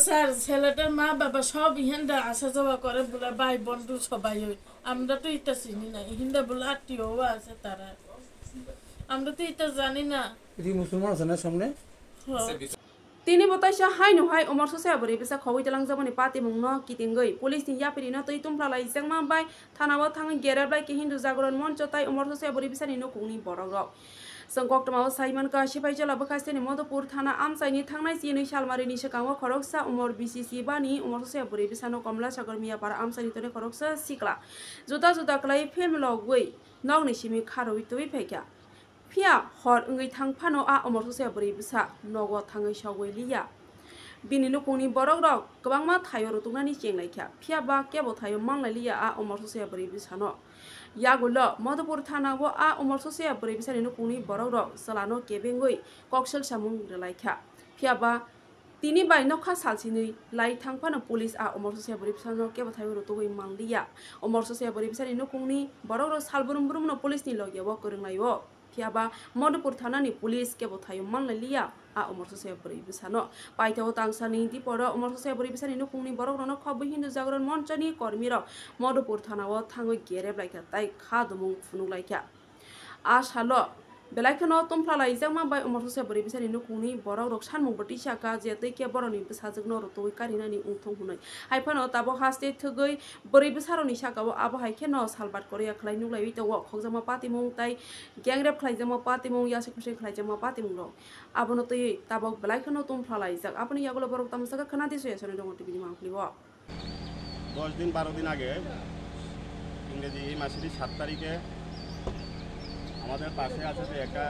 sir ছেলেটার মা বাবা সব ইহানটা আসা যাওয়া করে বলে ভাই বন্ধু সবাই ওই আমরা তো এটা চিনি না ইহিন্দা বলে আত্মীয়ও আছে তারা আমরা তো এটা জানি না মুসলমান আছে না সামনে তিনি বতাইসা হাই নুহাই उमर ससे बरि बिसा खवै तलां जबनि पाति मुंनो कितिंगै पुलिस नि यापिरि न तै तुमफ्रालाय जेंमा बाय थानाबो थाङै गेरेब्लाय कि हिन्दु जागरण मञ्च ताय उमर ससे बरि बिसानि नकुंनि बरगरक संकक्टमाव साइमन का सिपाइ जला बखास्तेनि मधुपुर थाना आमसाइनि थांनाय जिनै सालमारिनि सिगाङाव खरकसा उमर बिसिसि बानि उमर ससे बरि बिसानो कमला सागर मियापार आमसाइनि तने खरकसा सिक्ला जुदा जुदा क्लाय फिल्म लगै नगनि सिमि खारoi तुइ फैक्या फिया हर ओंगै थांफानो आ उमर ससे बरि बिसा नगो थाङै सावै लिया बिनि नकुंनि बरक रक गोबांमा थायो रुतुंनानि जेंनायख्या फिया बा केबो थायो मांलाय लिया आ उमर ससे बरि बिसानो यागुल मधुपुर थानावो आ उमर ससे बरि बिसानि नकुंनि बरक रक सलानो केबेंगै कक्सेल सामुं रेलायख्या फिया बा তিনি বাই নখা সালसिनै লাই थांफानो पुलिस आ उमर ससे बरि बिसानो केबो थायो रुतुगै मांलिया उमर ससे बरि बिसानि नकुंनि बरक रक सालबुरुम बुरुमनो पुलिसनि लगेबो कोरोंनायो फियाबा मधुपुर थानानि पुलिस केबो थायो मांलाय लिया आ उमर ससे बरि बिसानो पाइथाव तांसानि दिपर उमर ससे बरि बिसानि नकुंनि बरक रनो खब हिन्दु जागरण मञ्चनि कर्मी र मधुपुर थानाव थाङै गेरेब्लायख्या ताइ खादुमुं फुनुलायख्या आ सालो बेलायखनो तुमफ्रालाय जेंमा बाय उमर ससे बरि बिसानि नकुंनि बरक रक सानमुं बटिसाका जेतै के बरनि बिसाजोगनो रतुगै कारिनानि उंथं हुनै हायफानो ताबो हास्ते थगै बरि बिसारनि साकाव आबो हायखेनो सालबात करिया खलाय नुलाय तव खगजामा पातिमुं ताइ गेंग्रेब खलायजामा पातिमुं यासे खुसे खलायजामा पातिमुं र आबनो तै ताबो बेलायखनो तुमफ्रालाय जाक आपनि यागुलो बरक तामसाका खनादि सयसने दङ टिभिनि मांखलिबो 10 दिन 12 दिन আগে ইংরেজি এই মাসের 7 তারিখে আমাদের পাশে আছে যে একটা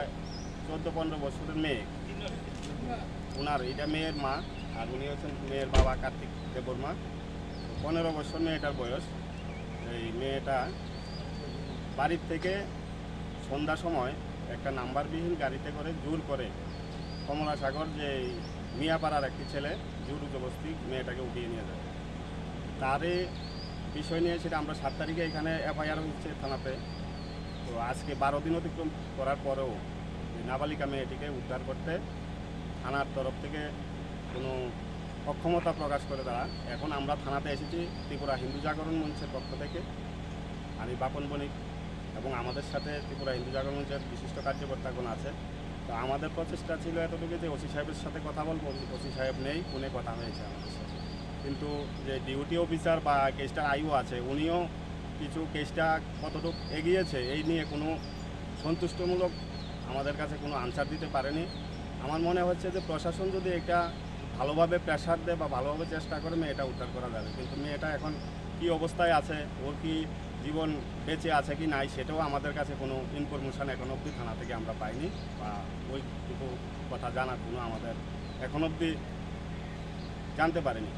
14-15 বছরের মেয়ে ওনার এটা মেয়ের মা আর উনি হচ্ছেন মেয়ের বাবা কার্তিক দেববর্মা 15 বছর মেয়েটার বয়স এই মেয়েটা বাড়ির থেকে সন্ধ্যার সময় একটা নাম্বারবিহীন গাড়িতে করে জোর করে কমলা সাগর যে মিয়াপাড়ার একটি ছেলে জোর জবরদস্তি মেয়েটাকে উঠিয়ে নিয়ে যায় তারে বিষয় নিয়ে সেটা আমরা 7 তারিখে এখানে এফআইআর হচ্ছে থানাতে তো আজকে 12 দিন অতিক্রম করার পরেও নাবালিকা মেয়েটিকে উদ্ধার করতে থানার তরফ থেকে কোনো অক্ষমতা প্রকাশ করে তারা এখন আমরা থানাতে এসেছি ত্রিপুরা হিন্দু জাগরণ মঞ্চের পক্ষ থেকে আমি বাপন বণিক এবং আমাদের সাথে ত্রিপুরা হিন্দু জাগরণ মঞ্চের বিশিষ্ট কার্যকর্তাগণ আছে তো আমাদের প্রচেষ্টা ছিল এতটুকু যে ওসি সাহেবের সাথে কথা বলবো ওসি সাহেব নেই ফোনে কথা হয়েছে আমাদের সাথে কিন্তু যে ডিউটি অফিসার বা কেসটার আইও আছে উনিও কিছু কেসটা কতটুকু এগিয়েছে এই নিয়ে কোনো সন্তুষ্টমূলক আমাদের কাছে কোনো আনসার দিতে পারেনি আমার মনে হচ্ছে যে প্রশাসন যদি এটা ভালোভাবে প্রেশার দেয় বা ভালোভাবে চেষ্টা করে মেয়েটা উদ্ধার করা যাবে কিন্তু মেয়েটা এখন কি অবস্থায় আছে ওর কি জীবন বেঁচে আছে কি নাই সেটাও আমাদের কাছে কোনো ইনফরমেশন এখন অবধি থানা থেকে আমরা পাইনি বা ওইটুকু কথা জানার কোনো আমাদের এখন অবধি জানতে পারিনি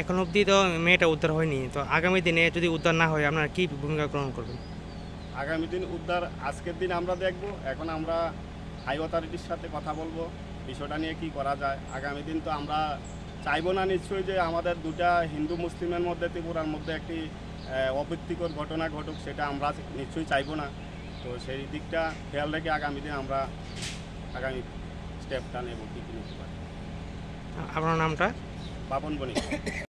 এখন অবধি তো মেয়েটা উদ্ধার হয়নি তো আগামী দিনে যদি উদ্ধার না হয় আপনারা কি ভূমিকা গ্রহণ করবেন আগামী দিন উদ্ধার আজকের দিন আমরা দেখব এখন আমরা হাই অথরিটির সাথে কথা বলবো বিষয়টা নিয়ে কি করা যায় আগামী দিন তো আমরা চাইবো না নিশ্চয়ই যে আমাদের দুটা হিন্দু মুসলিমের মধ্যে ত্রিপুরার মধ্যে একটি অপ্রীতিকর ঘটনা ঘটুক সেটা আমরা নিশ্চয়ই চাইবো না তো সেই দিকটা খেয়াল রেখে আগামী দিন আমরা আগামী স্টেপটা নেব কী কী নিতে পারি আপনার নামটা বাপন বণিক